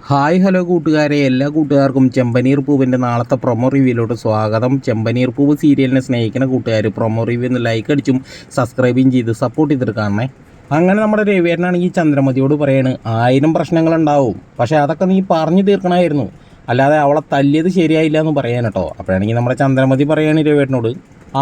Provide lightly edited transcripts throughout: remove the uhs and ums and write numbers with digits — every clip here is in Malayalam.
ഹായ് ഹലോ കൂട്ടുകാരെ, എല്ലാ കൂട്ടുകാർക്കും ചെമ്പനീർ പൂവിൻ്റെ നാളത്തെ പ്രൊമോ റിവ്യൂയിലോട്ട് സ്വാഗതം. ചെമ്പനീർ പൂവ് സീരിയലിനെ സ്നേഹിക്കുന്ന കൂട്ടുകാർ പ്രൊമോ റിവ്യൂ ഒന്ന് ലൈക്ക് അടിച്ചും സബ്സ്ക്രൈബും ചെയ്ത് സപ്പോർട്ട് ചെയ്തിട്ട് കാണണേ. അങ്ങനെ നമ്മുടെ രവിയേട്ടനാണെങ്കിൽ ചന്ദ്രമതിയോട് പറയാണ്, 1000 പ്രശ്നങ്ങളുണ്ടാവും, പക്ഷേ അതൊക്കെ നീ പറഞ്ഞു തീർക്കണമായിരുന്നു, അല്ലാതെ അവളെ തല്ലിയത് ശരിയായില്ല എന്ന് പറയാൻ കേട്ടോ. അപ്പോഴാണെങ്കിൽ നമ്മുടെ ചന്ദ്രമതി പറയാണ് രവിയേട്ടനോട്,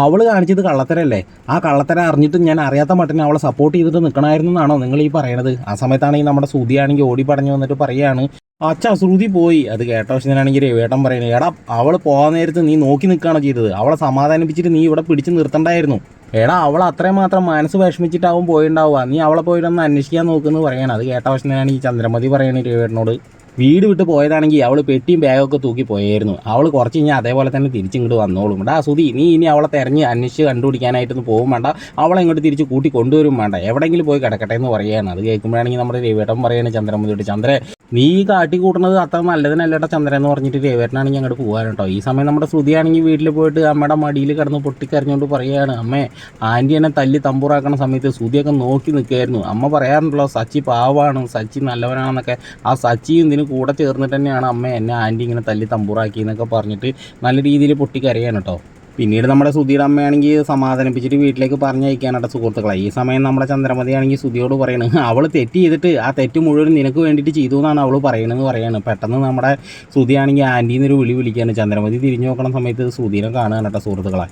അവൾ കാണിച്ചത് കള്ളത്തരല്ലേ, ആ കള്ളത്തരം അറിഞ്ഞിട്ട് ഞാൻ അറിയാത്ത മട്ടിന് അവളെ സപ്പോർട്ട് ചെയ്തിട്ട് നിൽക്കണമായിരുന്നു എന്നാണോ നിങ്ങൾ ഈ പറയണത്? ആ സമയത്താണെങ്കിൽ നമ്മുടെ സുധിയാണെങ്കിൽ ഓടി പറഞ്ഞു വന്നിട്ട് പറയുകയാണ്, അച്ഛാ ശ്രുതി പോയി. അത് കേട്ട വശത്തിനാണെങ്കിൽ രവിയേട്ടൻ പറയുന്നത്, എടാ അവൾ പോകാൻ നേരത്ത് നീ നോക്കി നിൽക്കുകയാണോ ചെയ്തത്? അവളെ സമാധാനിപ്പിച്ചിട്ട് നീ ഇവിടെ പിടിച്ച് നിർത്തണ്ടായിരുന്നു. എടാ അവൾ അത്രയും മാത്രം മനസ്സ് വിഷമിച്ചിട്ടാവും പോയിണ്ടാവുക, നീ അവളെ പോയിട്ടൊന്ന് അന്വേഷിക്കാൻ നോക്കുമെന്ന് പറയാണ്. അത് കേട്ട വശത്തിനാണെങ്കിൽ ചന്ദ്രമതി പറയുന്നത് രവിയേട്ടനോട്, വീട് വിട്ട് പോയതാണെങ്കിൽ അവൾ പെട്ടിയും ബാഗൊക്കെ തൂക്കി പോയായിരുന്നു, അവൾ കുറച്ച് കഴിഞ്ഞാൽ അതേപോലെ തന്നെ തിരിച്ചിങ്ങോട്ട് വന്നോളും. എടാ സുധി, നീ ഇനി അവളെ തെരഞ്ഞ് അന്വേഷിച്ച് കണ്ടുപിടിക്കാനായിട്ടൊന്നും പോകും വേണ്ട, അവളെ ഇങ്ങോട്ട് തിരിച്ച് കൂട്ടി കൊണ്ടുവരും വേണ്ട, എവിടെയെങ്കിലും പോയി കിടക്കട്ടെ എന്ന് പറയുകയാണ്. അത് കേൾക്കുമ്പോഴാണെങ്കിൽ നമ്മുടെ രവിയേട്ടൻ പറയുകയാണ് ചന്ദ്രമതിയോട്, ചന്ദ്രേ നീ കാട്ടി കൂട്ടുന്നത് അത്ര നല്ലതിനല്ലേട്ടാ ചന്ദ്രൻ എന്ന് പറഞ്ഞിട്ട് രവിയേട്ടനാണെങ്കിൽ അങ്ങോട്ട് പോകാൻ കേട്ടോ. ഈ സമയം നമ്മുടെ ശ്രുതിയാണെങ്കിൽ വീട്ടിൽ പോയിട്ട് അമ്മയുടെ മടിയിൽ കിടന്ന് പൊട്ടിക്കരഞ്ഞുകൊണ്ട് പറയുകയാണ്, അമ്മേ ആൻറ്റി എന്നെ തല്ലി തമ്പൂറാക്കണ സമയത്ത് ശ്രുതിയൊക്കെ നോക്കി നിൽക്കുകയായിരുന്നു. അമ്മ പറയാറുണ്ടല്ലോ സച്ചി പാവാണ്, സച്ചി നല്ലവനാണെന്നൊക്കെ. ആ സച്ചിയും ഇതിന് കൂടെ ചേർന്നിട്ട് തന്നെയാണ് അമ്മ എന്നെ ആൻറ്റി ഇങ്ങനെ തല്ലി തമ്പൂറാക്കി എന്നൊക്കെ പറഞ്ഞിട്ട് നല്ല രീതിയിൽ പൊട്ടിക്കരയാണ് കേട്ടോ. പിന്നീട് നമ്മുടെ സുധിയുടെ അമ്മയാണെങ്കിൽ സമാധാനിപ്പിച്ചിട്ട് വീട്ടിലേക്ക് പറഞ്ഞയക്കാനായിട്ട് സുഹൃത്തുക്കളെ. ഈ സമയം നമ്മുടെ ചന്ദ്രമതി ആണെങ്കിൽ സുധിയോട് പറയണത്, അവൾ തെറ്റ് ചെയ്തിട്ട് ആ തെറ്റ് മുഴുവൻ നിനക്ക് വേണ്ടിയിട്ട് ചെയ്തു എന്നാണ് അവൾ പറയണമെന്ന് പറയാണ്. പെട്ടെന്ന് നമ്മുടെ സുധിയാണെങ്കിൽ ആൻറ്റീന്നൊരു വിളിക്കുകയാണ്. ചന്ദ്രമതി തിരിഞ്ഞു നോക്കണ സമയത്ത് സുധീനെ കാണുകയാണ് കേട്ടോ സുഹൃത്തുക്കളെ.